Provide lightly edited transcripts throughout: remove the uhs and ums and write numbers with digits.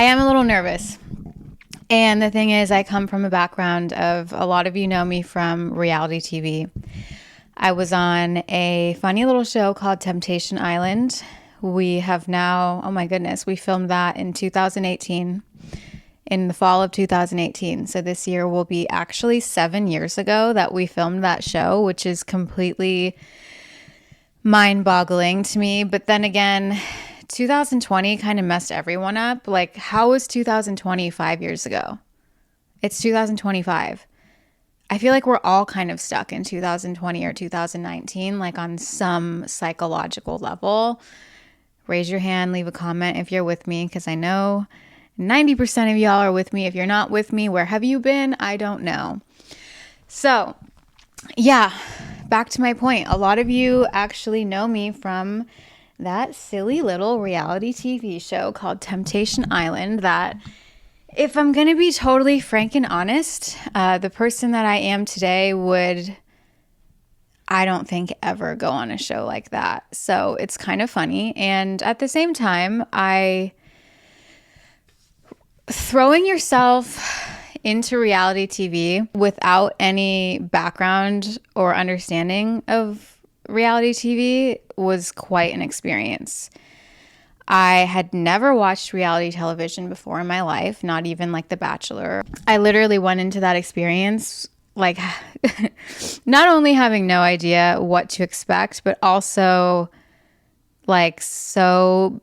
I am a little nervous. And the thing is, I come from a background of, a lot of you know me from reality TV. I was on a funny little show called Temptation Island. We have now, oh my goodness, we filmed that in 2018, in the fall of 2018. So this year will be actually 7 years ago that we filmed that show, which is completely mind-boggling to me. But then again, 2020 kind of messed everyone up. Like, how was 2020 5 years ago? It's 2025. I feel like we're all kind of stuck in 2020 or 2019, like on some psychological level. Raise your hand, leave a comment if you're with me, because I know 90% of y'all are with me. If you're not with me, where have you been? I don't know. So, yeah, back to my point. A lot of you actually know me from that silly little reality TV show called Temptation Island that, if I'm going to be totally frank and honest, the person that I am today would, I don't think, ever go on a show like that. So it's kind of funny. And at the same time, throwing yourself into reality TV without any background or understanding of reality TV was quite an experience. I had never watched reality television before in my life, not even like The Bachelor. I literally went into that experience like not only having no idea what to expect, but also like so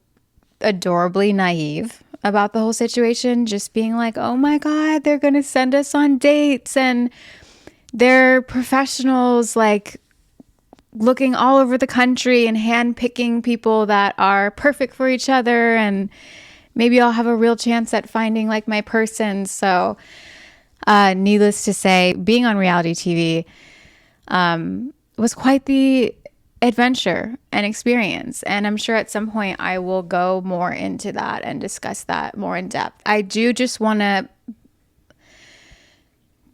adorably naive about the whole situation, just being like, oh my God, they're going to send us on dates and they're professionals, like looking all over the country and handpicking people that are perfect for each other, and maybe I'll have a real chance at finding like my person. So needless to say, being on reality TV was quite the adventure and experience. And I'm sure at some point I will go more into that and discuss that more in depth. I do just want to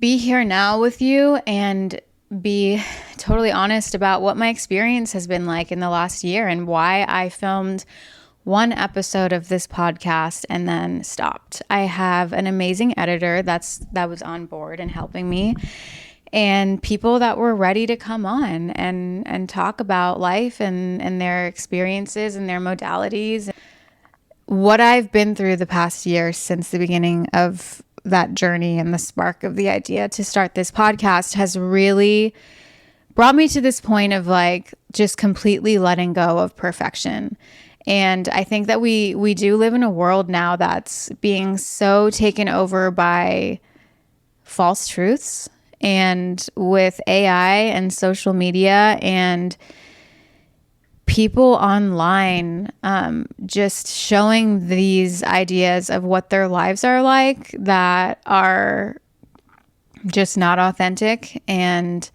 be here now with you and be totally honest about what my experience has been like in the last year and why I filmed one episode of this podcast and then stopped. I have an amazing editor that was on board and helping me, and people that were ready to come on and talk about life and their experiences and their modalities. What I've been through the past year since the beginning of that journey and the spark of the idea to start this podcast has really brought me to this point of like just completely letting go of perfection. And I think that we do live in a world now that's being so taken over by false truths, and with AI and social media and people online just showing these ideas of what their lives are like that are just not authentic, and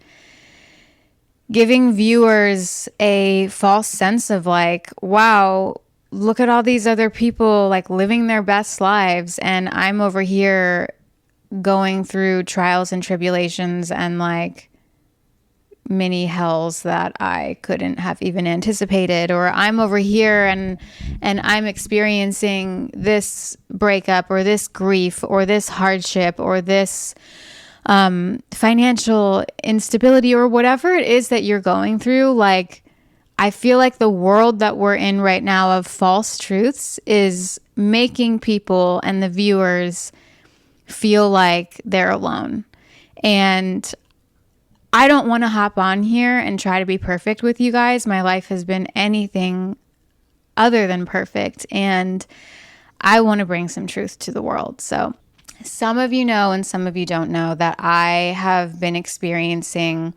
giving viewers a false sense of like, wow, look at all these other people like living their best lives, and I'm over here going through trials and tribulations and like mini hells that I couldn't have even anticipated, or I'm over here and I'm experiencing this breakup or this grief or this hardship or this financial instability or whatever it is that you're going through. Like, I feel like the world that we're in right now of false truths is making people and the viewers feel like they're alone. And I don't want to hop on here and try to be perfect with you guys. My life has been anything other than perfect, and I want to bring some truth to the world. So some of you know and some of you don't know that I have been experiencing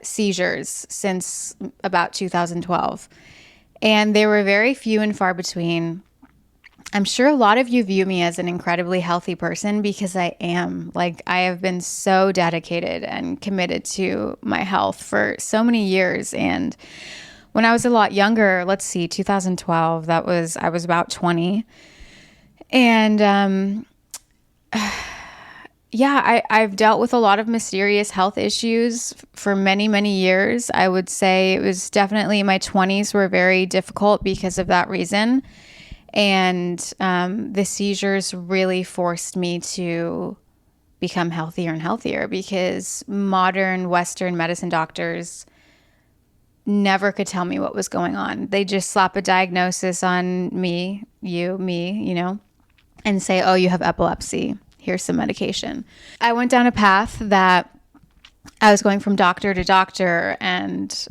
seizures since about 2012, and they were very few and far between. I'm sure a lot of you view me as an incredibly healthy person, because I am. Like, I have been so dedicated and committed to my health for so many years. And when I was a lot younger, 2012, I was about 20. And I've dealt with a lot of mysterious health issues for many, many years. I would say it was definitely my 20s were very difficult because of that reason. And the seizures really forced me to become healthier and healthier, because modern Western medicine doctors never could tell me what was going on. They just slap a diagnosis on me, and say, oh, you have epilepsy. Here's some medication. I went down a path that I was going from doctor to doctor, and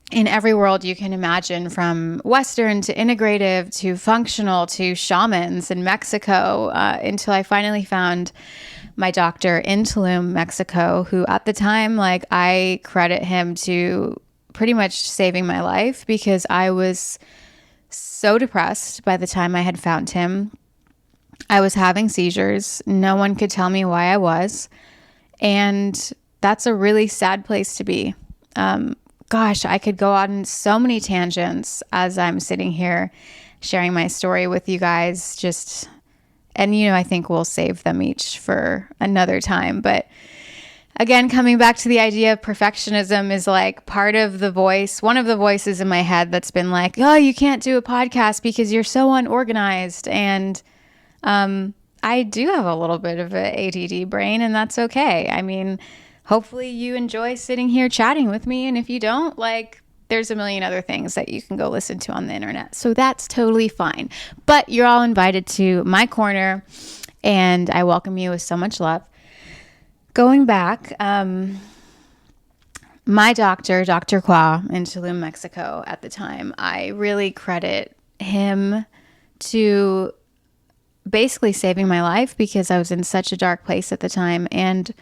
in every world you can imagine, from Western to integrative to functional to shamans in Mexico, until I finally found my doctor in Tulum, Mexico, who at the time, like, I credit him to pretty much saving my life, because I was so depressed by the time I had found him. I was having seizures. No one could tell me why I was. And that's a really sad place to be. Gosh, I could go on so many tangents as I'm sitting here sharing my story with you guys. And I think we'll save them each for another time. But again, coming back to the idea of perfectionism is like part of one of the voices in my head that's been like, oh, you can't do a podcast because you're so unorganized. And I do have a little bit of an ADD brain, and that's okay. I mean, hopefully you enjoy sitting here chatting with me. And if you don't, like, there's a million other things that you can go listen to on the internet. So that's totally fine. But you're all invited to my corner, and I welcome you with so much love. Going back, my doctor, Dr. Qua in Tulum, Mexico at the time, I really credit him to basically saving my life, because I was in such a dark place at the time. And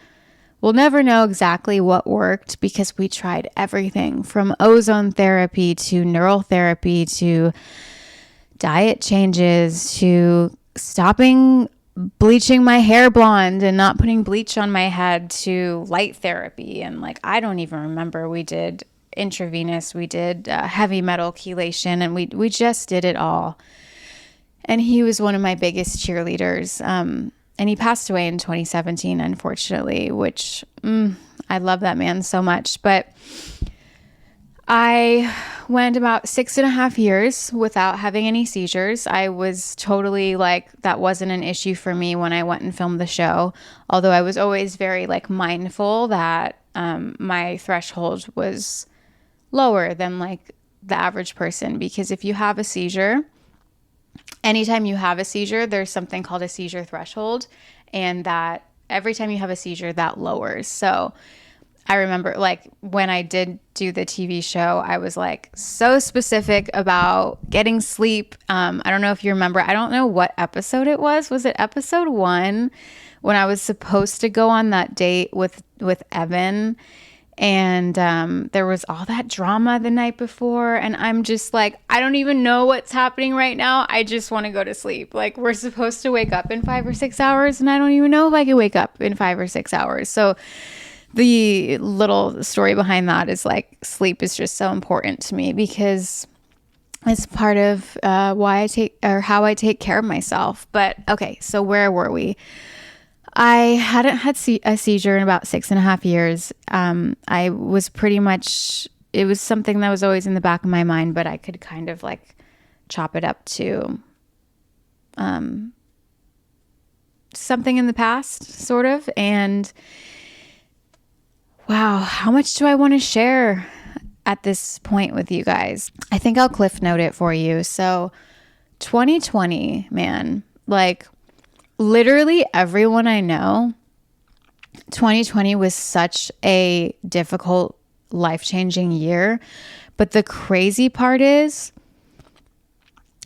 we'll never know exactly what worked, because we tried everything from ozone therapy to neural therapy to diet changes to stopping bleaching my hair blonde and not putting bleach on my head to light therapy. And like, I don't even remember. We did intravenous, we did heavy metal chelation, and we just did it all. And he was one of my biggest cheerleaders. And he passed away in 2017, unfortunately, which I love that man so much. But I went about 6.5 years without having any seizures. I was totally like, that wasn't an issue for me when I went and filmed the show. Although I was always very like mindful that my threshold was lower than like the average person. Because if you have a seizure, anytime you have a seizure, there's something called a seizure threshold. And that every time you have a seizure, that lowers. So I remember like when I did do the TV show, I was like so specific about getting sleep. I don't know if you remember. I don't know what episode it was. Was it episode 1 when I was supposed to go on that date with Evan? And there was all that drama the night before. And I'm just like, I don't even know what's happening right now. I just want to go to sleep. Like, we're supposed to wake up in 5 or 6 hours. And I don't even know if I can wake up in 5 or 6 hours. So the little story behind that is like, sleep is just so important to me, because it's part of why I take, or how I take care of myself. But okay, so where were we? I hadn't had a seizure in about 6.5 years. I was pretty much, it was something that was always in the back of my mind, but I could kind of like chop it up to something in the past, sort of. And wow, how much do I want to share at this point with you guys? I think I'll cliff note it for you. So 2020, man, like literally everyone I know, 2020 was such a difficult, life-changing year. But the crazy part is,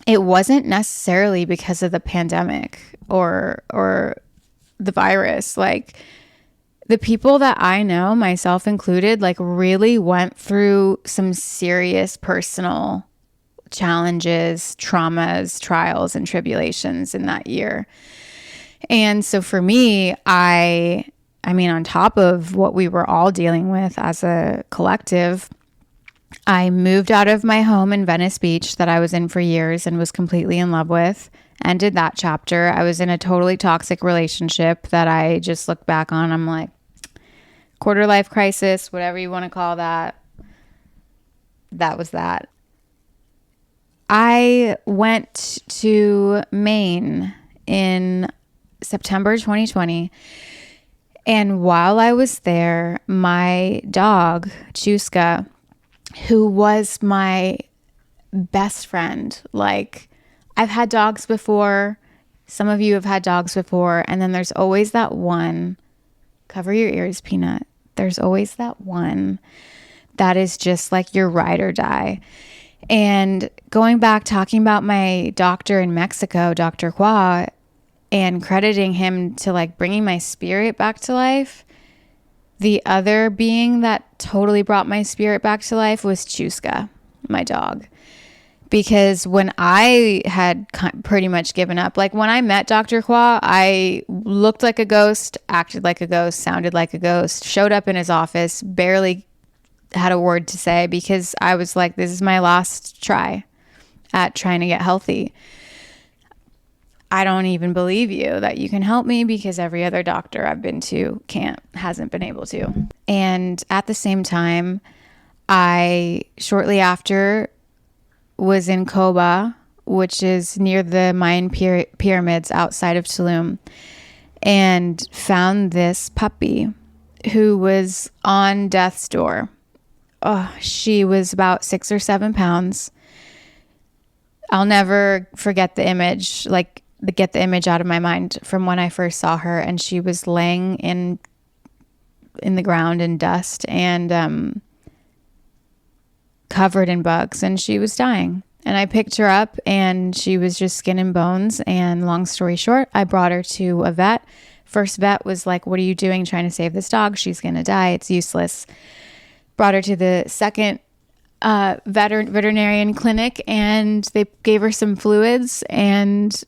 it wasn't necessarily because of the pandemic or the virus. Like, the people that I know, myself included, like really went through some serious personal challenges, traumas, trials, and tribulations in that year. And so for me, I mean, on top of what we were all dealing with as a collective, I moved out of my home in Venice Beach that I was in for years and was completely in love with. Ended that chapter. I was in a totally toxic relationship that I just look back on. I'm like, quarter life crisis, whatever you want to call that. That was that. I went to Maine in September 2020. And while I was there, my dog, Chuska, who was my best friend, like I've had dogs before. Some of you have had dogs before. And then there's always that one, cover your ears, Peanut. There's always that one that is just like your ride or die. And going back, talking about my doctor in Mexico, Dr. Qua, and crediting him to like bringing my spirit back to life, the other being that totally brought my spirit back to life was Chuska, my dog. Because when I had pretty much given up, like when I met Dr. Qua, I looked like a ghost, acted like a ghost, sounded like a ghost, showed up in his office, barely had a word to say, because I was like, this is my last try at trying to get healthy. I don't even believe you that you can help me, because every other doctor I've been to hasn't been able to. And at the same time, I shortly after was in Koba, which is near the Mayan pyramids outside of Tulum, and found this puppy who was on death's door. Oh, she was about 6 or 7 pounds. I'll never forget the image, get the image out of my mind from when I first saw her, and she was laying in the ground in dust and covered in bugs, and she was dying. And I picked her up, and she was just skin and bones. And long story short, I brought her to a vet. First vet was like, what are you doing trying to save this dog? She's going to die. It's useless. Brought her to the second veterinarian clinic, and they gave her some fluids. And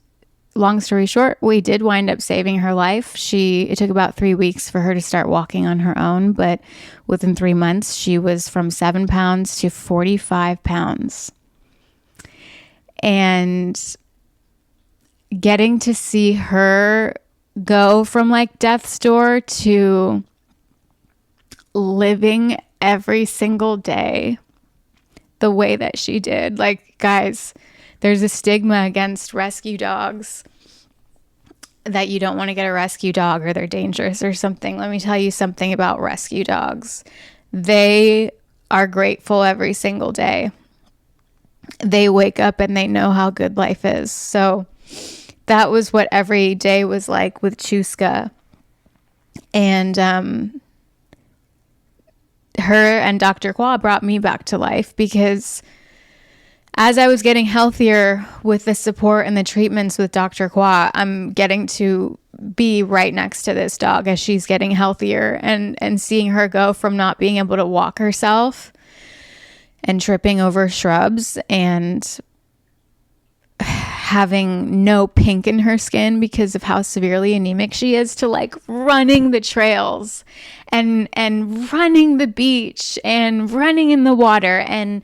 long story short, we did wind up saving her life. It took about 3 weeks for her to start walking on her own, but within 3 months, she was from 7 pounds to 45 pounds. And getting to see her go from like death's door to living every single day the way that she did. Like, guys, there's a stigma against rescue dogs that you don't want to get a rescue dog or they're dangerous or something. Let me tell you something about rescue dogs. They are grateful every single day. They wake up and they know how good life is. So that was what every day was like with Chuska. And her and Dr. Kwa brought me back to life, because as I was getting healthier with the support and the treatments with Dr. Kwa, I'm getting to be right next to this dog as she's getting healthier, and seeing her go from not being able to walk herself and tripping over shrubs and having no pink in her skin because of how severely anemic she is, to like running the trails and running the beach and running in the water and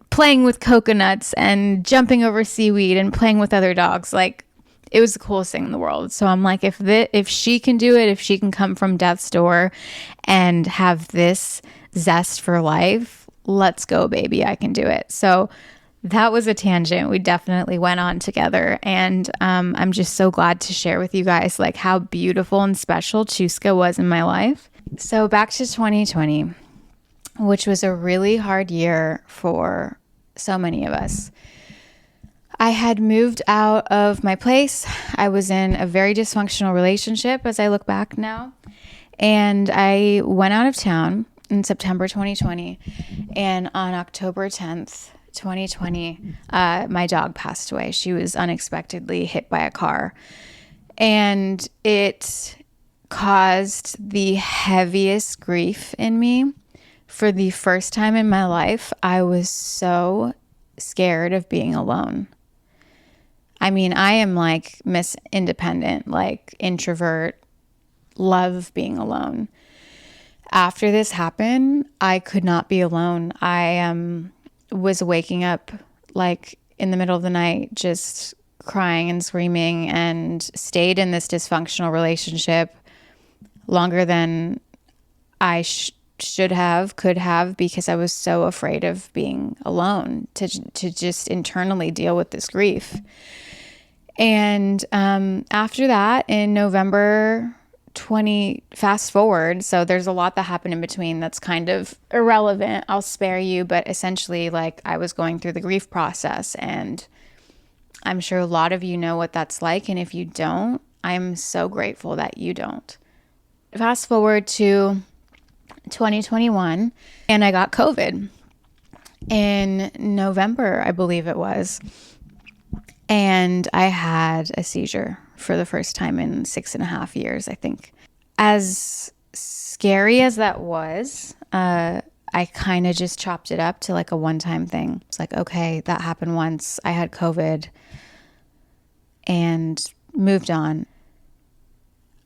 playing with coconuts and jumping over seaweed and playing with other dogs. Like, it was the coolest thing in the world. So I'm like, if she can do it, if she can come from death's door and have this zest for life, let's go, baby. I can do it. So that was a tangent we definitely went on together. And I'm just so glad to share with you guys like how beautiful and special Chuska was in my life. So back to 2020, which was a really hard year for so many of us. I had moved out of my place. I was in a very dysfunctional relationship as I look back now. And I went out of town in September 2020. And on October 10th, 2020, my dog passed away. She was unexpectedly hit by a car. And it caused the heaviest grief in me. For the first time in my life, I was so scared of being alone. I mean, I am like Miss Independent, like introvert, love being alone. After this happened, I could not be alone. I was waking up like in the middle of the night, just crying and screaming, and stayed in this dysfunctional relationship longer than I should have, could have, because I was so afraid of being alone to just internally deal with this grief. And after that, in November 20, fast forward, so there's a lot that happened in between that's kind of irrelevant. I'll spare you, but essentially, like, I was going through the grief process, and I'm sure a lot of you know what that's like. And if you don't, I'm so grateful that you don't. Fast forward to 2021, and I got COVID in November, I believe it was. And I had a seizure for the first time in 6.5 years, I think. As scary as that was, I kind of just chopped it up to like a one-time thing. It's like, okay, that happened once. I had COVID and moved on.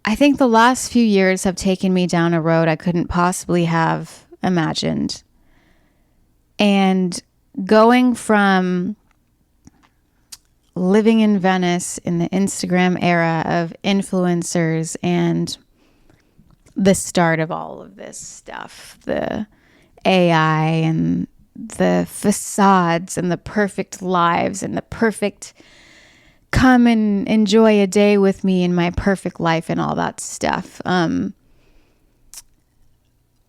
I think the last few years have taken me down a road I couldn't possibly have imagined. And going from living in Venice in the Instagram era of influencers and the start of all of this stuff, the AI and the facades and the perfect lives and the perfect come and enjoy a day with me in my perfect life and all that stuff.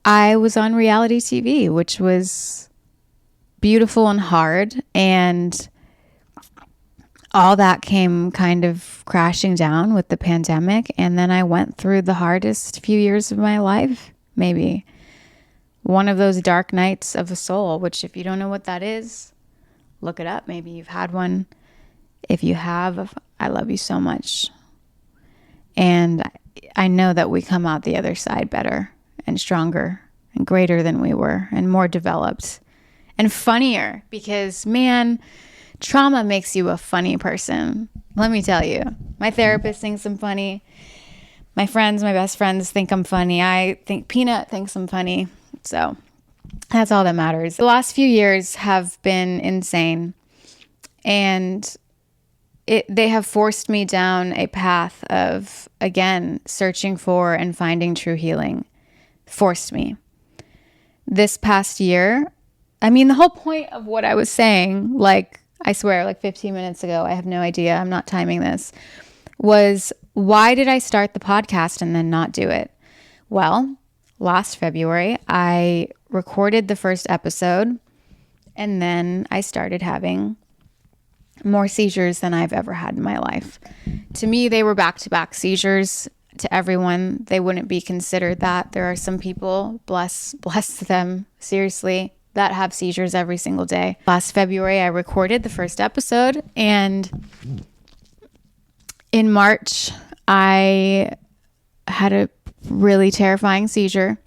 I was on reality TV, which was beautiful and hard, and all that came kind of crashing down with the pandemic. And then I went through the hardest few years of my life, maybe. One of those dark nights of the soul, which if you don't know what that is, look it up. Maybe you've had one. If you have, I love you so much. And I know that we come out the other side better and stronger and greater than we were and more developed and funnier, because, man, trauma makes you a funny person. Let me tell you. My therapist thinks I'm funny. My friends, my best friends think I'm funny. I think Peanut thinks I'm funny. So that's all that matters. The last few years have been insane. And they have forced me down a path of, again, searching for and finding true healing. Forced me. This past year, I mean, the whole point of what I was saying, like, I swear, like 15 minutes ago, I have no idea, I'm not timing this, was why did I start the podcast and then not do it? Well, last February, I recorded the first episode, and then I started having more seizures than I've ever had in my life. To me, they were back-to-back seizures. To everyone, they wouldn't be considered that. There are some people, bless them, seriously, that have seizures every single day. Last February, I recorded the first episode, and in March, I had a really terrifying seizure.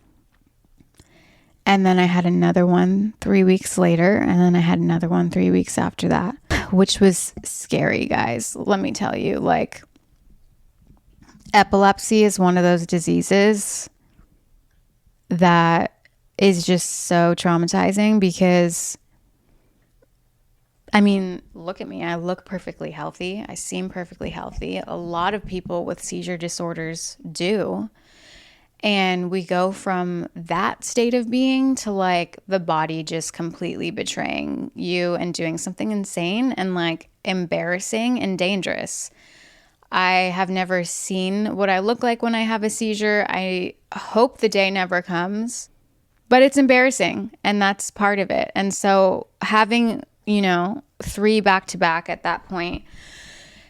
And then I had another one 3 weeks later, and then I had another one 3 weeks after that, which was scary, guys. Let me tell you, like, epilepsy is one of those diseases that is just so traumatizing because, I mean, look at me. I look perfectly healthy. I seem perfectly healthy. A lot of people with seizure disorders do. And we go from that state of being to like the body just completely betraying you and doing something insane and like embarrassing and dangerous. I have never seen what I look like when I have a seizure. I hope the day never comes, but it's embarrassing, and that's part of it. And so having, 3 back-to-back at that point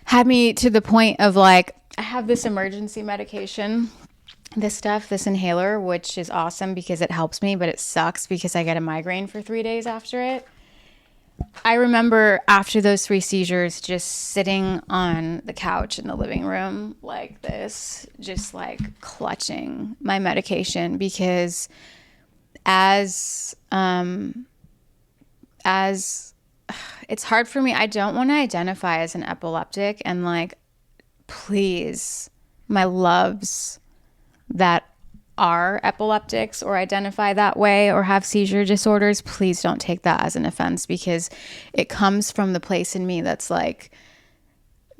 had me to the point of like, I have this emergency medication, this inhaler, which is awesome because it helps me, but it sucks because I get a migraine for 3 days after it. I remember after those 3 seizures, just sitting on the couch in the living room like this, just like clutching my medication, because as it's hard for me. I don't want to identify as an epileptic, and like, please, my loves that are epileptics or identify that way or have seizure disorders, please don't take that as an offense, because it comes from the place in me that's like,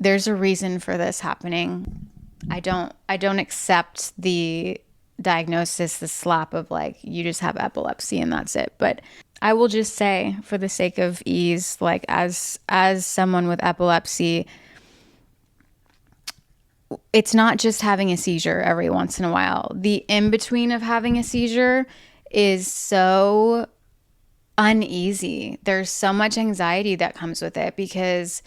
there's a reason for this happening. I don't accept the diagnosis, the slap of like, you just have epilepsy and that's it. But I will just say, for the sake of ease, like as someone with epilepsy, it's not just having a seizure every once in a while. The in-between of having a seizure is so uneasy. There's so much anxiety that comes with it, because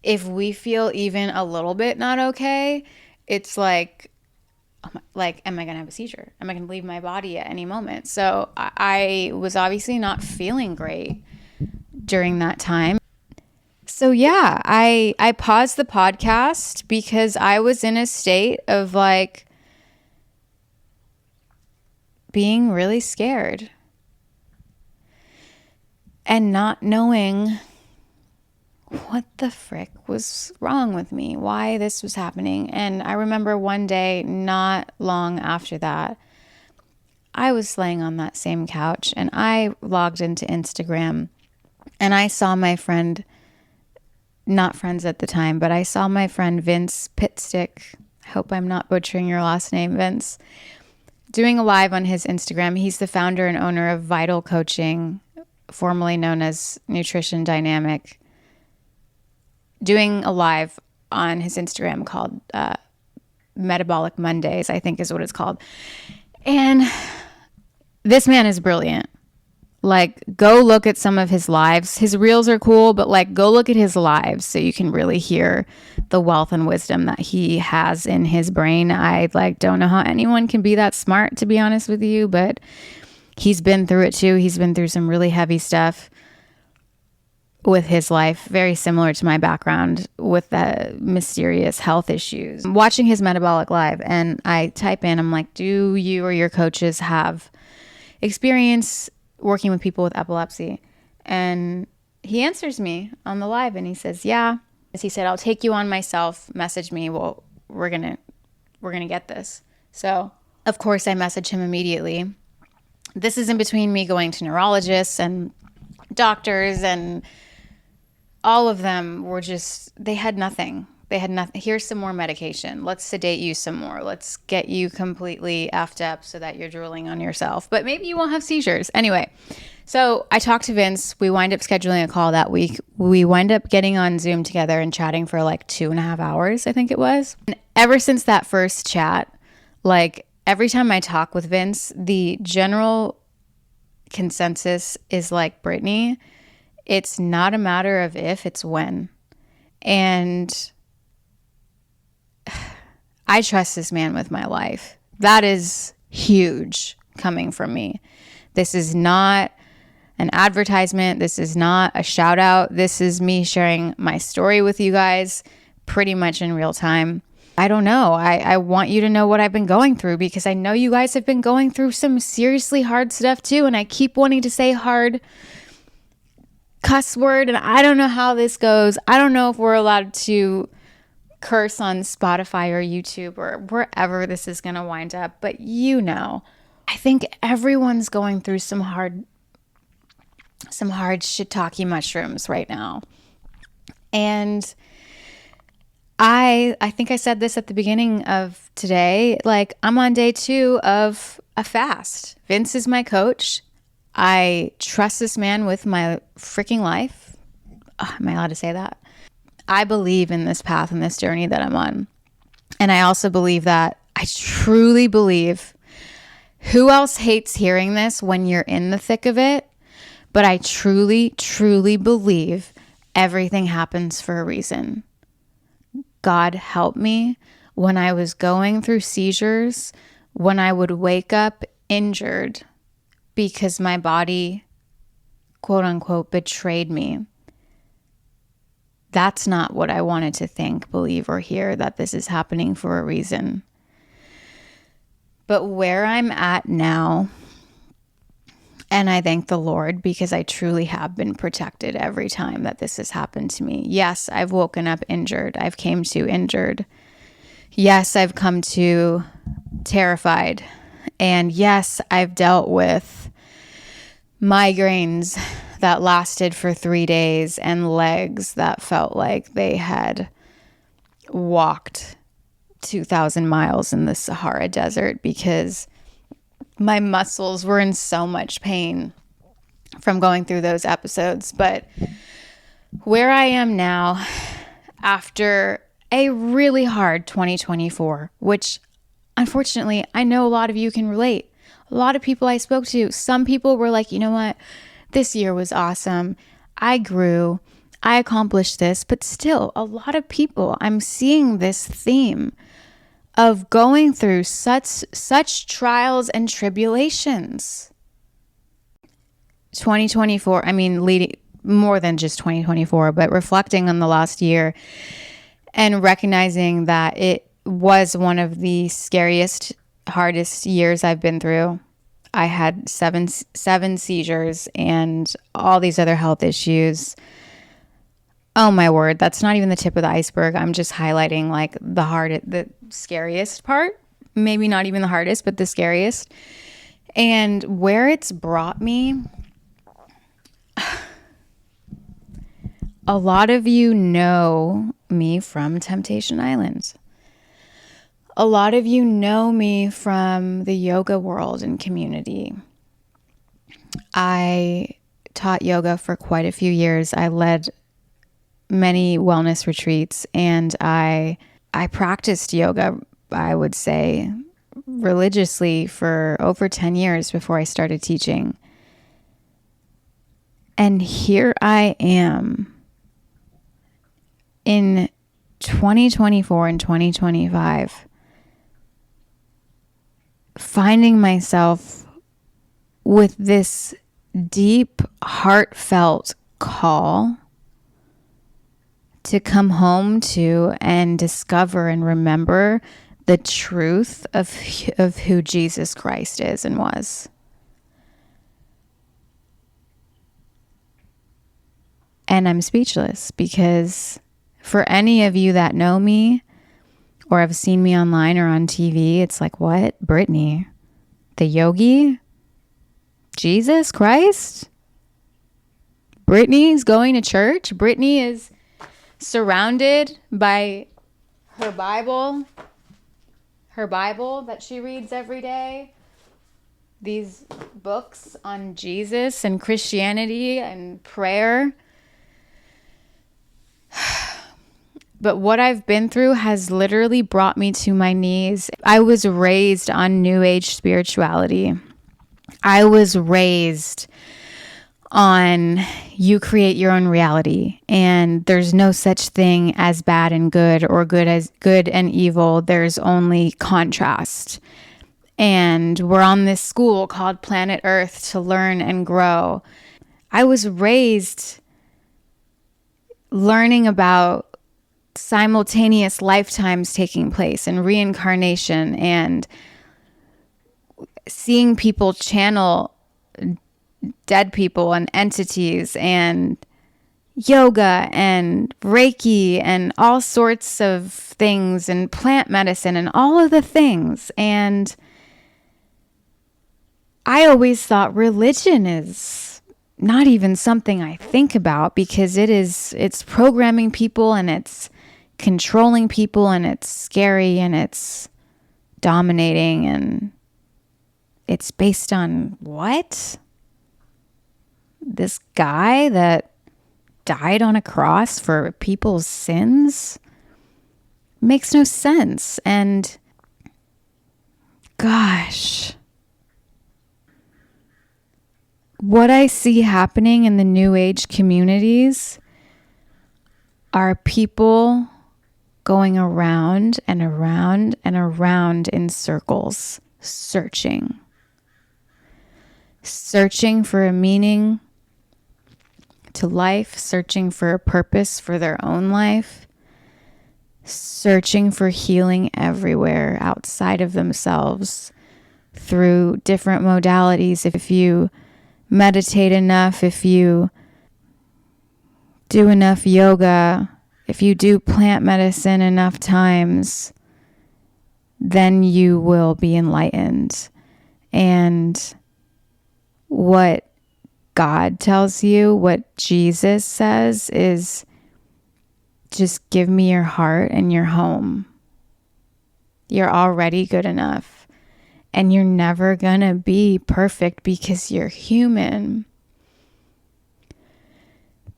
if we feel even a little bit not okay, it's like, am I going to have a seizure? Am I going to leave my body at any moment? So I was obviously not feeling great during that time. So yeah, I paused the podcast because I was in a state of like being really scared and not knowing what the frick was wrong with me, why this was happening. And I remember one day, not long after that, I was laying on that same couch and I logged into Instagram and I saw my friend, not friends at the time, but I saw my friend Vince Pitstick, I hope I'm not butchering your last name, Vince, doing a live on his Instagram. He's the founder and owner of Vital Coaching, formerly known as Nutrition Dynamic, doing a live on his Instagram called Metabolic Mondays, I think is what it's called. And this man is brilliant. Like, go look at some of his lives. His reels are cool, but like, go look at his lives so you can really hear the wealth and wisdom that he has in his brain. I like don't know how anyone can be that smart, to be honest with you, but he's been through it too. He's been through some really heavy stuff with his life, very similar to my background with the mysterious health issues. I'm watching his metabolic live and I type in, I'm like, do you or your coaches have experience working with people with epilepsy? And he answers me on the live and he says, yeah. He said, I'll take you on myself, message me. Well, we're going to get this. So of course I message him immediately. This is in between me going to neurologists and doctors, and all of them were just, they had nothing. They had nothing. Here's some more medication. Let's sedate you some more. Let's get you completely effed up so that you're drooling on yourself. But maybe you won't have seizures. Anyway, so I talked to Vince. We wind up scheduling a call that week. We wind up getting on Zoom together and chatting for like 2.5 hours, I think it was. And ever since that first chat, like every time I talk with Vince, the general consensus is like, Brittany, it's not a matter of if, it's when. And I trust this man with my life. That is huge coming from me. This is not an advertisement. This is not a shout out. This is me sharing my story with you guys pretty much in real time. I don't know. I want you to know what I've been going through, because I know you guys have been going through some seriously hard stuff too. And I keep wanting to say hard cuss word, and I don't know how this goes. I don't know if we're allowed to curse on Spotify or YouTube or wherever this is going to wind up, but you know, I think everyone's going through some hard shiitake mushrooms right now. And I think I said this at the beginning of today, like I'm on day 2 of a fast. Vince is my coach. I trust this man with my freaking life. Am I allowed to say that? I believe in this path and this journey that I'm on. And I also believe that, I truly believe, who else hates hearing this when you're in the thick of it? But I truly, truly believe everything happens for a reason. God help me when I was going through seizures, when I would wake up injured because my body, quote unquote, betrayed me. That's not what I wanted to think, believe, or hear, that this is happening for a reason. But where I'm at now, and I thank the Lord because I truly have been protected every time that this has happened to me. Yes, I've woken up injured. I've came to injured. Yes, I've come to terrified. And yes, I've dealt with migraines that lasted for 3 days and legs that felt like they had walked 2,000 miles in the Sahara Desert, because my muscles were in so much pain from going through those episodes. But where I am now, after a really hard 2024, which unfortunately I know a lot of you can relate. A lot of people I spoke to, some people were like, you know what? This year was awesome. I grew. I accomplished this. But still, a lot of people, I'm seeing this theme of going through such trials and tribulations. 2024, I mean, leading more than just 2024, but reflecting on the last year and recognizing that it was one of the scariest, hardest years I've been through. I had seven seizures and all these other health issues. Oh my word, that's not even the tip of the iceberg. I'm just highlighting like the scariest part. Maybe not even the hardest, but the scariest. And where it's brought me, a lot of you know me from Temptation Island. A lot of you know me from the yoga world and community. I taught yoga for quite a few years. I led many wellness retreats, and I practiced yoga, I would say, religiously for over 10 years before I started teaching. And here I am in 2024 and 2025, finding myself with this deep, heartfelt call to come home to and discover and remember the truth of who Jesus Christ is and was. And I'm speechless because for any of you that know me or have seen me online or on TV, it's like, what? Brittany? The yogi? Jesus Christ? Brittany's going to church? Brittany is surrounded by her Bible that she reads every day, these books on Jesus and Christianity and prayer. But what I've been through has literally brought me to my knees. I was raised on New Age spirituality. I was raised on you create your own reality, and there's no such thing as bad and good or good and evil. There's only contrast. And we're on this school called Planet Earth to learn and grow. I was raised learning about simultaneous lifetimes taking place and reincarnation and seeing people channel dead people and entities and yoga and Reiki and all sorts of things and plant medicine and all of the things. And I always thought religion is not even something I think about because it's programming people and it's controlling people and it's scary and it's dominating and it's based on what? This guy that died on a cross for people's sins? Makes no sense. And gosh, what I see happening in the New Age communities are people going around and around and around in circles, searching for a meaning to life, searching for a purpose for their own life, searching for healing everywhere outside of themselves through different modalities. If you meditate enough, if you do enough yoga, if you do plant medicine enough times, then you will be enlightened. And what God tells you, what Jesus says is just give me your heart and your home. You're already good enough. And you're never gonna be perfect because you're human.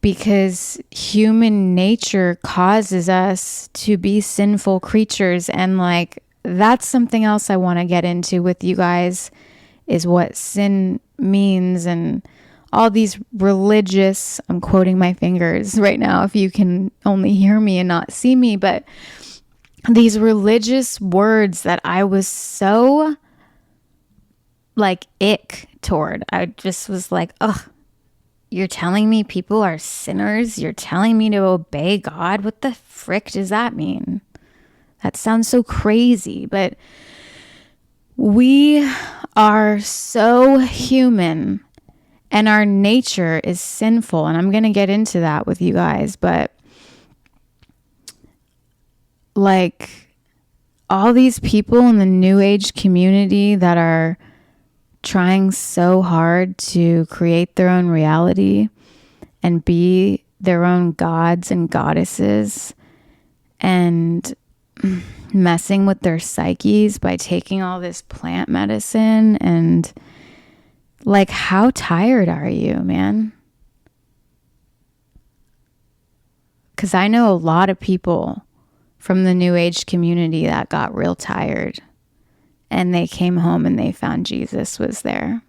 Because human nature causes us to be sinful creatures. And like, that's something else I want to get into with you guys, is what sin means. And all these religious, I'm quoting my fingers right now if you can only hear me and not see me, but these religious words that I was so like ick toward. I just was like, ugh, you're telling me people are sinners? You're telling me to obey God? What the frick does that mean? That sounds so crazy, but we are so human and our nature is sinful. And I'm going to get into that with you guys, but like all these people in the New Age community that are trying so hard to create their own reality and be their own gods and goddesses and messing with their psyches by taking all this plant medicine. And like, how tired are you, man? Because I know a lot of people from the New Age community that got real tired. And they came home and they found Jesus was there,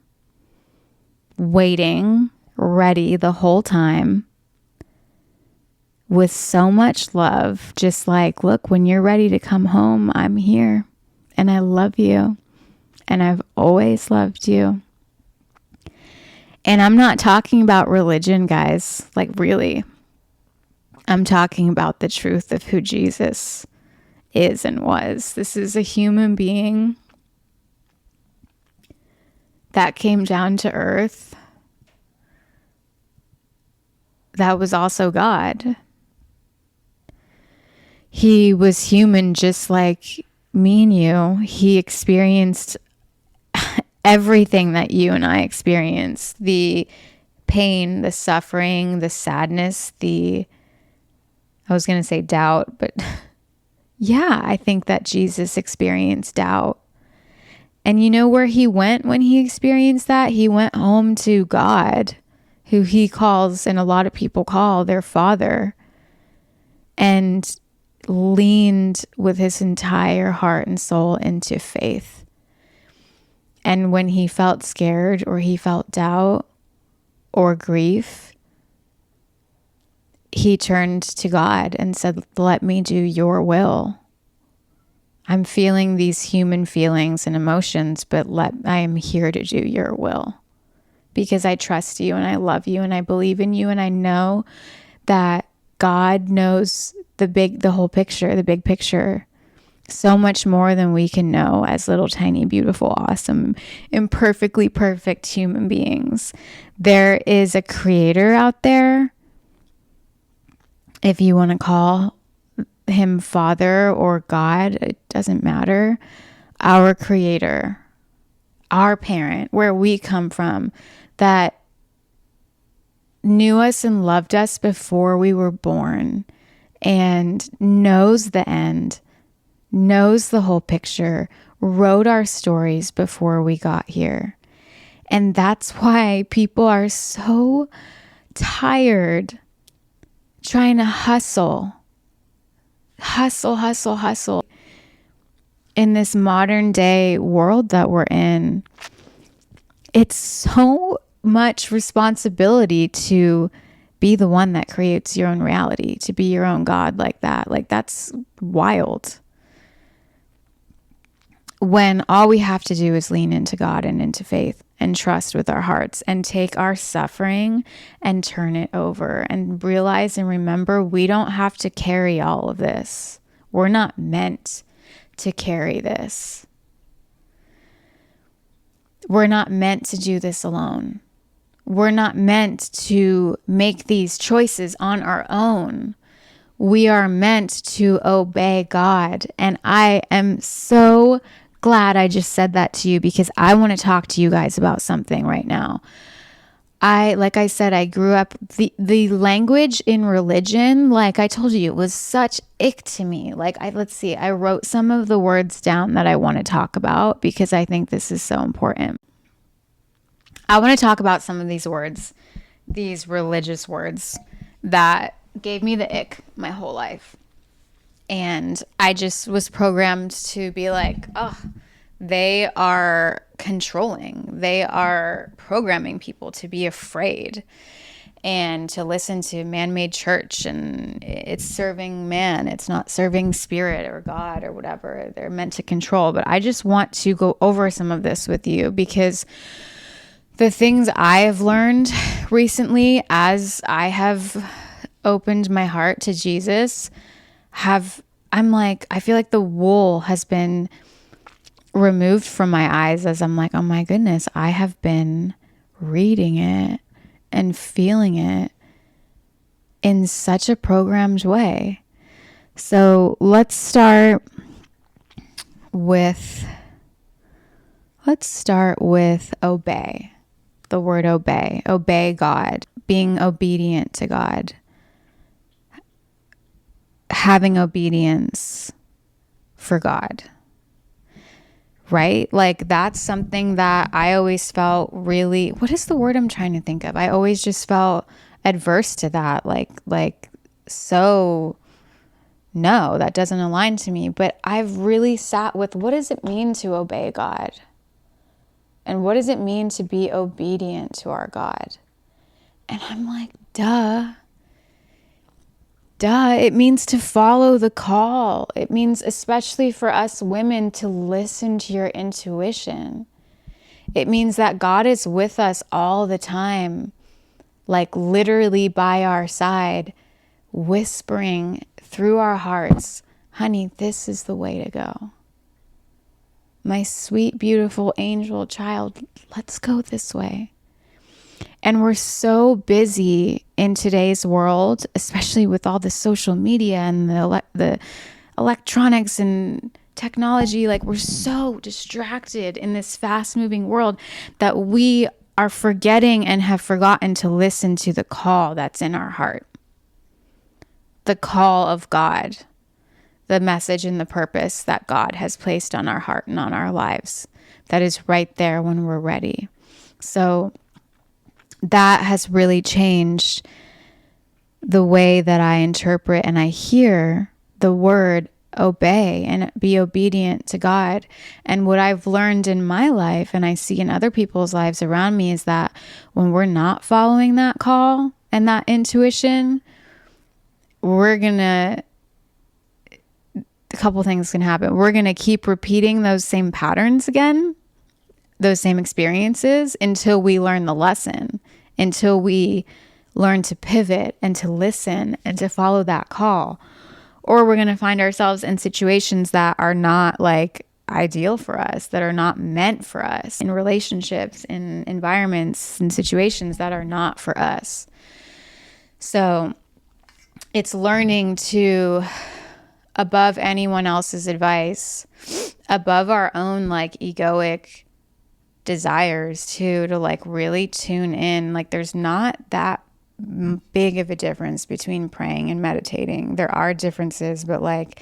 waiting, ready the whole time, with so much love. Just like, look, when you're ready to come home, I'm here. And I love you. And I've always loved you. And I'm not talking about religion, guys. Like, really. I'm talking about the truth of who Jesus is and was. This is a human being that came down to earth, that was also God. He was human just like me and you. He experienced everything that you and I experienced. The pain, the suffering, the sadness, I was going to say doubt, but yeah, I think that Jesus experienced doubt. And you know where he went when he experienced that? He went home to God, who he calls, and a lot of people call, their Father, and leaned with his entire heart and soul into faith. And when he felt scared or he felt doubt or grief, he turned to God and said, let me do your will. I'm feeling these human feelings and emotions, but I am here to do your will because I trust you and I love you and I believe in you. And I know that God knows the whole picture, the big picture, so much more than we can know as little tiny, beautiful, awesome, imperfectly perfect human beings. There is a creator out there, if you want to call him Father or God, it doesn't matter. Our creator, our parent, where we come from, that knew us and loved us before we were born and knows the end, knows the whole picture, wrote our stories before we got here. And that's why people are so tired trying to hustle in this modern day world that we're in. It's so much responsibility to be the one that creates your own reality, to be your own God like that. Like, that's wild. When all we have to do is lean into God and into faith and trust with our hearts and take our suffering and turn it over and realize and remember we don't have to carry all of this. We're not meant to carry this. We're not meant to do this alone. We're not meant to make these choices on our own. We are meant to obey God. And I am so glad I just said that to you because I want to talk to you guys about something right now. like I said, I grew up, the language in religion, like I told you, it was such ick to me. Like, let's see, I wrote some of the words down that I want to talk about because I think this is so important. I want to talk about some of these words, these religious words that gave me the ick my whole life. And I just was programmed to be like, oh, they are controlling. They are programming people to be afraid and to listen to man-made church, and it's serving man. It's not serving spirit or God or whatever they're meant to control. But I just want to go over some of this with you because the things I have learned recently as I have opened my heart to Jesus I feel like the wool has been removed from my eyes as I'm like, oh my goodness, I have been reading it and feeling it in such a programmed way. So let's start with obey. The word obey God, being obedient to God, having obedience for God. Right? Like that's something that I always felt really, what is the word I'm trying to think of? I always just felt adverse to that. So no, that doesn't align to me. But I've really sat with, what does it mean to obey God? And what does it mean to be obedient to our God? And I'm like, duh, it means to follow the call. It means, especially for us women, to listen to your intuition. It means that God is with us all the time, like literally by our side, whispering through our hearts, honey, this is the way to go. My sweet, beautiful angel child, let's go this way. And we're so busy in today's world, especially with all the social media and the electronics and technology. Like we're so distracted in this fast moving world that we are forgetting and have forgotten to listen to the call that's in our heart. The call of God, the message and the purpose that God has placed on our heart and on our lives. That is right there when we're ready. So that has really changed the way that I interpret and I hear the word obey and be obedient to God. And what I've learned in my life and I see in other people's lives around me is that when we're not following that call and that intuition, a couple things can happen. We're going to keep repeating those same patterns again, those same experiences until we learn the lesson, until we learn to pivot and to listen and to follow that call. Or we're going to find ourselves in situations that are not like ideal for us, that are not meant for us, in relationships, in environments, in situations that are not for us. So it's learning to, above anyone else's advice, above our own like egoic desires to like really tune in. Like there's not that big of a difference between praying and meditating. There are differences, but like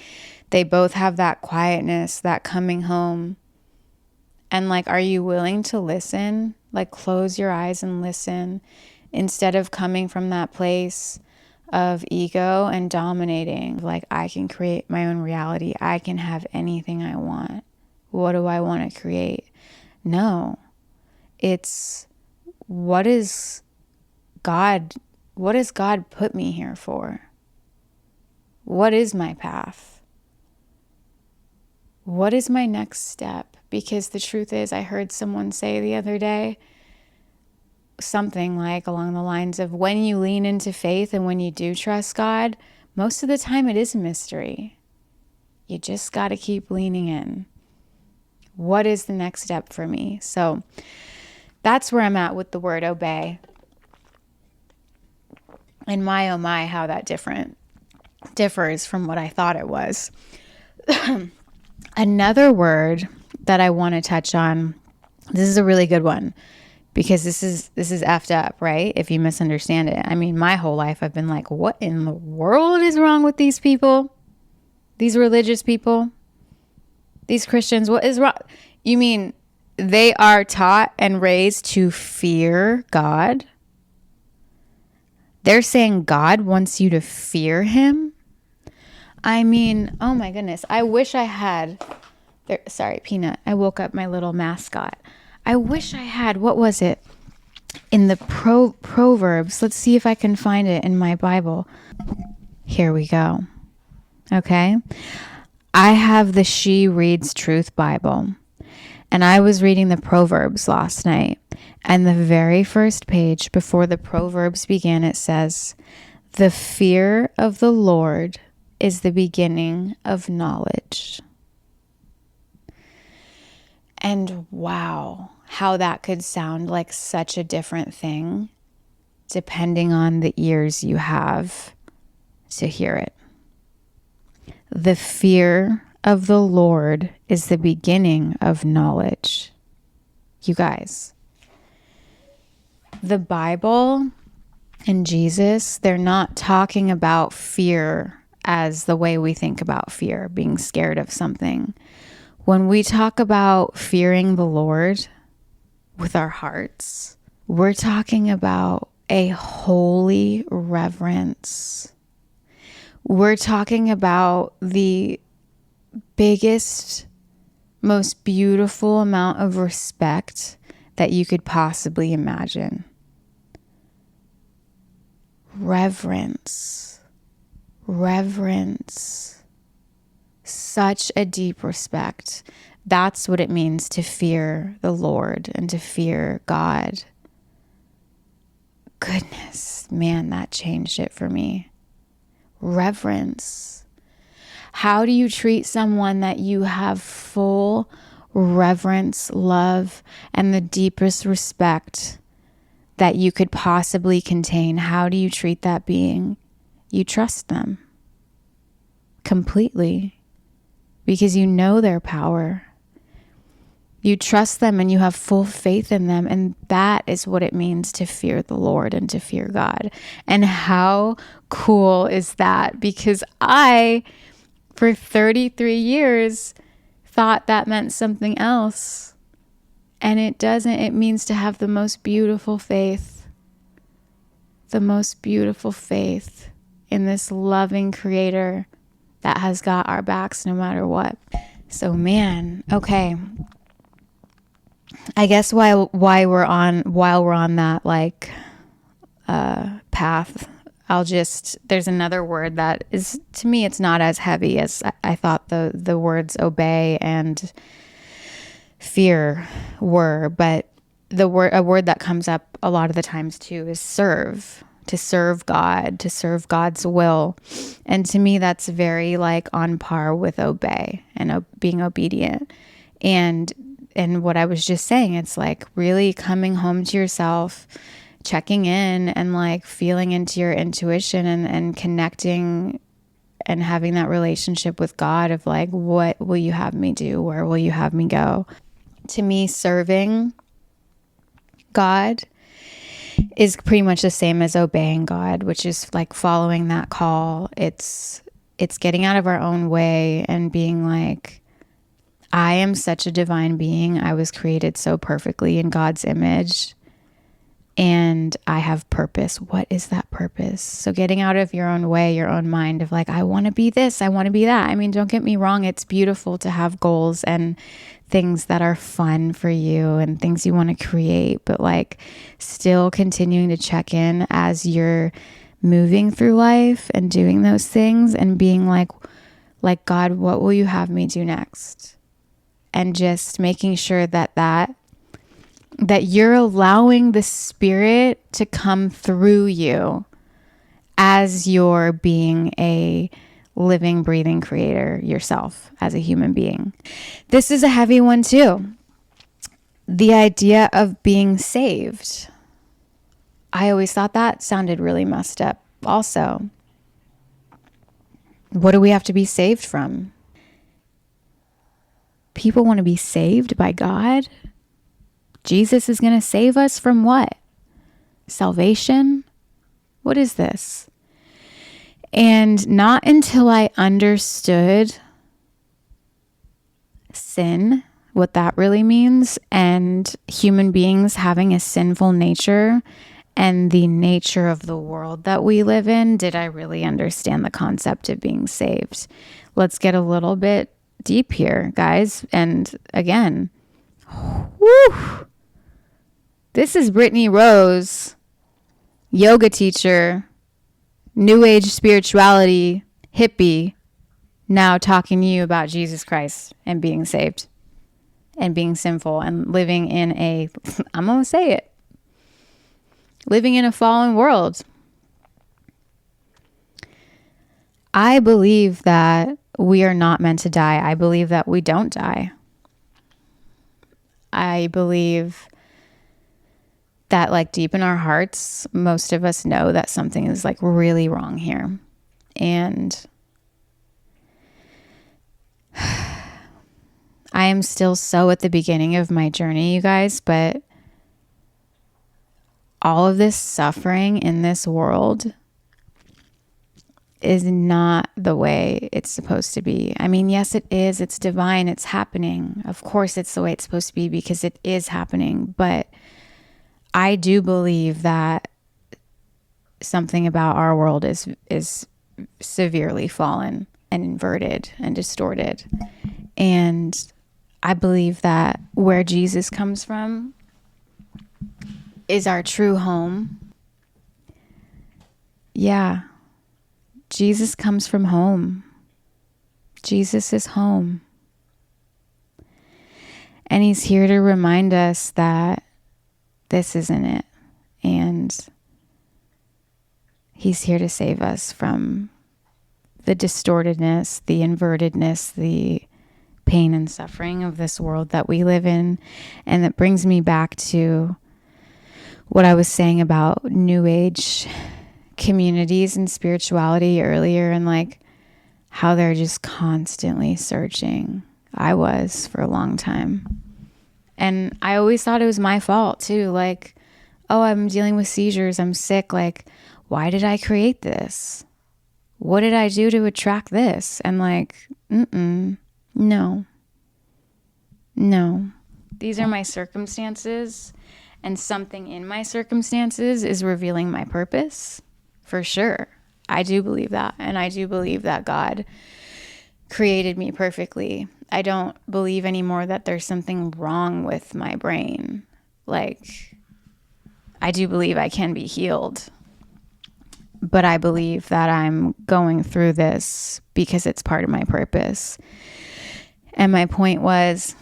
they both have that quietness, that coming home. And like, are you willing to listen? Like close your eyes and listen instead of coming from that place of ego and dominating. Like I can create my own reality. I can have anything I want. What do I want to create? No, it's what has God put me here for? What is my path? What is my next step? Because the truth is, I heard someone say the other day, something like along the lines of, when you lean into faith and when you do trust God, most of the time it is a mystery. You just got to keep leaning in. What is the next step for me? So that's where I'm at with the word obey. And my, oh my, how that differs from what I thought it was. Another word that I want to touch on, this is a really good one. because this is effed up, right? If you misunderstand it. I mean, my whole life I've been like, what in the world is wrong with these people? These religious people? These Christians, what is wrong? You mean they are taught and raised to fear God? They're saying God wants you to fear him? I mean, oh my goodness. I wish I had, sorry, Peanut. I woke up my little mascot. I wish I had, what was it? In the Proverbs. Let's see if I can find it in my Bible. Here we go. Okay. I have the She Reads Truth Bible. And I was reading the Proverbs last night. And the very first page before the Proverbs began, it says, "The fear of the Lord is the beginning of knowledge." And wow, how that could sound like such a different thing depending on the ears you have to hear it. The fear of the Lord is the beginning of knowledge. You guys, the Bible and Jesus, they're not talking about fear as the way we think about fear, being scared of something. When we talk about fearing the Lord with our hearts, we're talking about a holy reverence. We're talking about the biggest, most beautiful amount of respect that you could possibly imagine. Reverence. Such a deep respect. That's what it means to fear the Lord and to fear God. Goodness, man, that changed it for me. Reverence. How do you treat someone that you have full reverence, love, and the deepest respect that you could possibly contain? How do you treat that being? You trust them completely because you know their power. You trust them and you have full faith in them. And that is what it means to fear the Lord and to fear God. And how cool is that? Because I, for 33 years, thought that meant something else. And it doesn't. It means to have the most beautiful faith. The most beautiful faith in this loving Creator that has got our backs no matter what. So man, okay. I guess while we're on that like path, there's another word that is, to me, it's not as heavy as I thought the words obey and fear were, but a word that comes up a lot of the times too is serve. To serve God, to serve God's will. And to me, that's very like on par with obey and being obedient. And what I was just saying, it's like really coming home to yourself, checking in and like feeling into your intuition and connecting and having that relationship with God of like, what will you have me do? Where will you have me go? To me, serving God is pretty much the same as obeying God, which is like following that call. It's getting out of our own way and being like, I am such a divine being. I was created so perfectly in God's image and I have purpose. What is that purpose? So getting out of your own way, your own mind of like, I want to be this, I want to be that. I mean, don't get me wrong. It's beautiful to have goals and things that are fun for you and things you want to create, but like still continuing to check in as you're moving through life and doing those things and being like, God, what will you have me do next? And just making sure that you're allowing the Spirit to come through you as you're being a living, breathing creator yourself as a human being. This is a heavy one too. The idea of being saved. I always thought that sounded really messed up also. What do we have to be saved from? People want to be saved by God. Jesus is going to save us from what? Salvation? What is this? And not until I understood sin, what that really means, and human beings having a sinful nature and the nature of the world that we live in, did I really understand the concept of being saved. Let's get a little bit deep here, guys. And again, whew, this is Brittany Rose, yoga teacher, new age spirituality, hippie, now talking to you about Jesus Christ and being saved and being sinful and living in a, I'm going to say it, living in a fallen world. I believe that we are not meant to die. I believe that we don't die. I believe that like deep in our hearts, most of us know that something is like really wrong here. And I am still so at the beginning of my journey, you guys, but all of this suffering in this world is not the way it's supposed to be. I mean, yes, it is. It's divine. It's happening. Of course, it's the way it's supposed to be because it is happening. But I do believe that something about our world is severely fallen and inverted and distorted. And I believe that where Jesus comes from is our true home. Yeah. Jesus comes from home. Jesus is home. And he's here to remind us that this isn't it. And he's here to save us from the distortedness, the invertedness, the pain and suffering of this world that we live in. And that brings me back to what I was saying about New Age communities and spirituality earlier, and like how they're just constantly searching. I was for a long time. And I always thought it was my fault too. Like, oh, I'm dealing with seizures. I'm sick. Like, why did I create this? What did I do to attract this? And like, no. These are my circumstances, and something in my circumstances is revealing my purpose. For sure. I do believe that. And I do believe that God created me perfectly. I don't believe anymore that there's something wrong with my brain. Like, I do believe I can be healed. But I believe that I'm going through this because it's part of my purpose. And my point was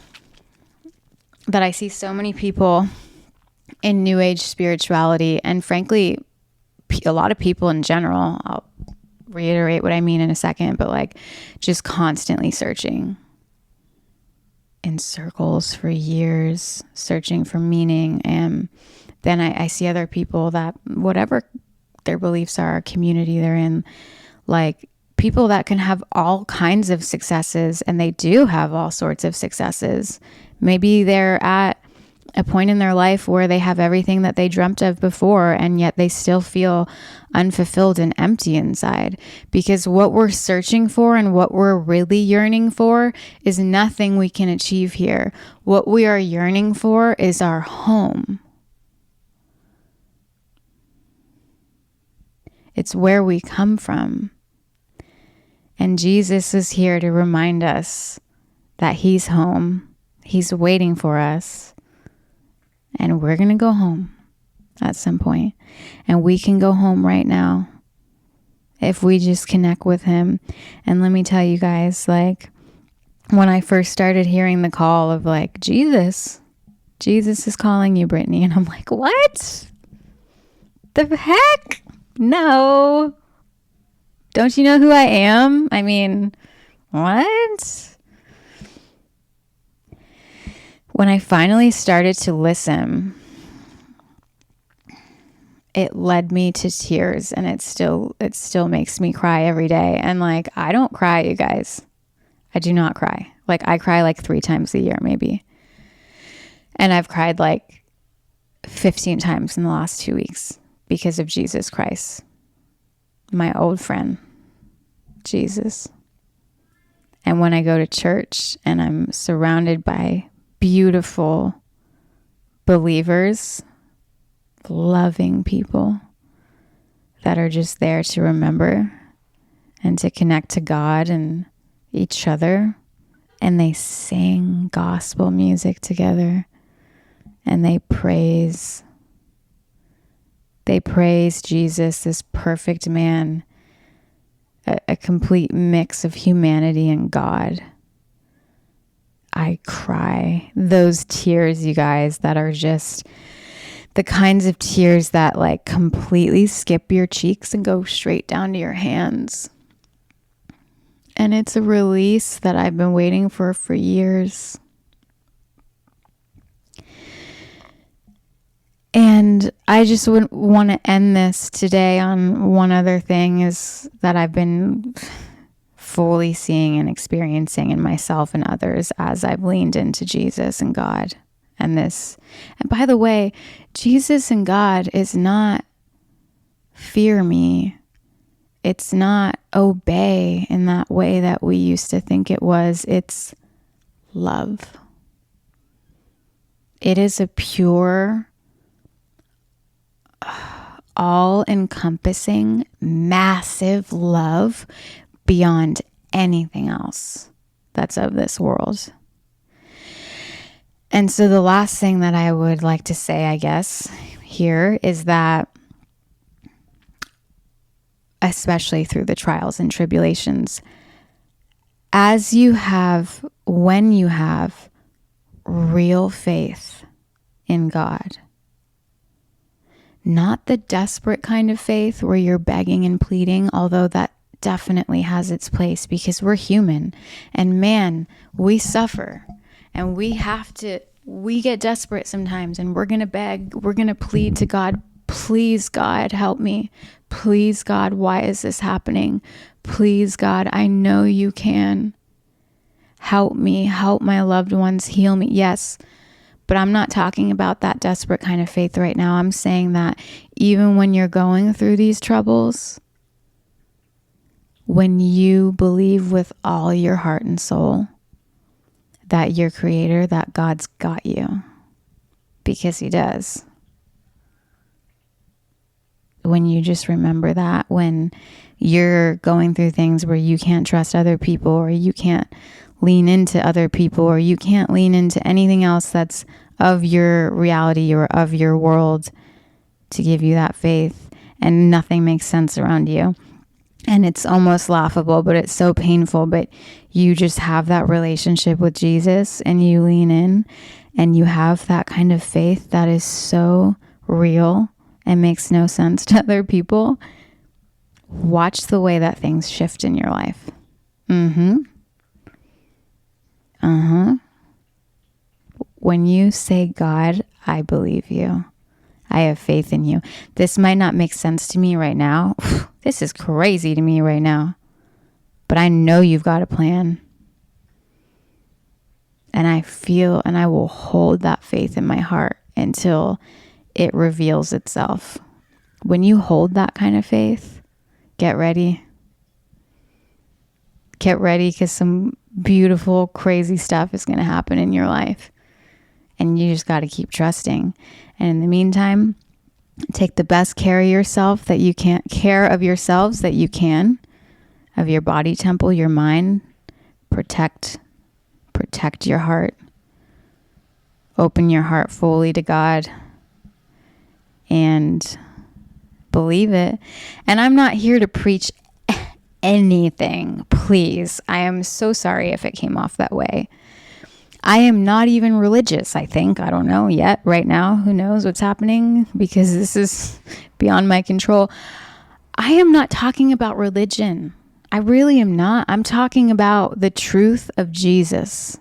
that I see so many people in New Age spirituality, and frankly, a lot of people in general, I'll reiterate what I mean in a second, but like just constantly searching in circles for years, searching for meaning. And then I see other people that whatever their beliefs are, community they're in, like people that can have all kinds of successes, and they do have all sorts of successes. Maybe they're at a point in their life where they have everything that they dreamt of before, and yet they still feel unfulfilled and empty inside, because what we're searching for and what we're really yearning for is nothing we can achieve here. What we are yearning for is our home. It's where we come from. And Jesus is here to remind us that he's home. He's waiting for us. And we're going to go home at some point. And we can go home right now if we just connect with him. And let me tell you guys, like, when I first started hearing the call of like, Jesus is calling you, Brittany. And I'm like, what? The heck? No. Don't you know who I am? I mean, what? When I finally started to listen, it led me to tears, and it still makes me cry every day. And like, I don't cry, you guys. I do not cry. Like, I cry like 3 times a year, maybe. And I've cried like 15 times in the last 2 weeks because of Jesus Christ, my old friend, Jesus. And when I go to church and I'm surrounded by beautiful believers, loving people that are just there to remember and to connect to God and each other, and they sing gospel music together, and they praise Jesus, this perfect man, a complete mix of humanity and God. I cry. Those tears, you guys, that are just the kinds of tears that like completely skip your cheeks and go straight down to your hands. And it's a release that I've been waiting for years. And I just would want to end this today on one other thing is that I've been fully seeing and experiencing in myself and others as I've leaned into Jesus and God and this. And by the way, Jesus and God is not fear me. It's not obey in that way that we used to think it was. It's love. It is a pure, all-encompassing, massive love beyond anything else that's of this world. And so the last thing that I would like to say, I guess, here is that especially through the trials and tribulations, when you have real faith in God, not the desperate kind of faith where you're begging and pleading, although that definitely has its place because we're human and man, we suffer and we get desperate sometimes and we're going to beg, we're going to plead to God. Please, God, help me. Please, God, why is this happening? Please, God, I know you can. Help me, help my loved ones, heal me. Yes, but I'm not talking about that desperate kind of faith right now. I'm saying that even when you're going through these troubles, when you believe with all your heart and soul that your creator, that God's got you, because he does. When you just remember that, when you're going through things where you can't trust other people, or you can't lean into other people, or you can't lean into anything else that's of your reality or of your world to give you that faith, and nothing makes sense around you. And it's almost laughable, but it's so painful, but you just have that relationship with Jesus and you lean in and you have that kind of faith that is so real and makes no sense to other people. Watch the way that things shift in your life. When you say, God, I believe you. I have faith in you. This might not make sense to me right now. This is crazy to me right now. But I know you've got a plan. And I feel, and I will hold that faith in my heart until it reveals itself. When you hold that kind of faith, get ready. Get ready, because some beautiful, crazy stuff is going to happen in your life. And you just got to keep trusting. And in the meantime, take the best care of yourself that you can, care of yourselves that you can, of your body temple, your mind. Protect your heart. Open your heart fully to God and believe it. And I'm not here to preach anything, please. I am so sorry if it came off that way. I am not even religious, I think. I don't know yet. Right now, who knows what's happening, because this is beyond my control. I am not talking about religion. I really am not. I'm talking about the truth of Jesus.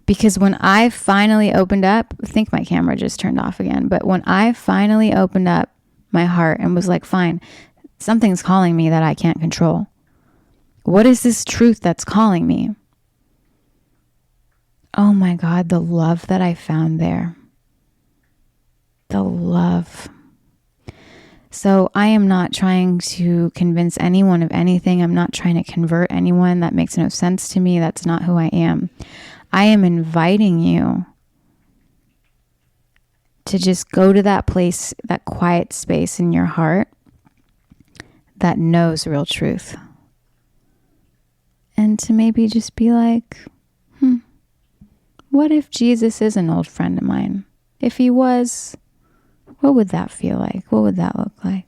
Because when I finally opened up, I think my camera just turned off again, but when I finally opened up my heart and was like, fine, something's calling me that I can't control. What is this truth that's calling me? oh my God, the love that I found there. The love. So I am not trying to convince anyone of anything. I'm not trying to convert anyone. That makes no sense to me. That's not who I am. I am inviting you to just go to that place, that quiet space in your heart that knows real truth. And to maybe just be like, what if Jesus is an old friend of mine? If he was, what would that feel like? What would that look like?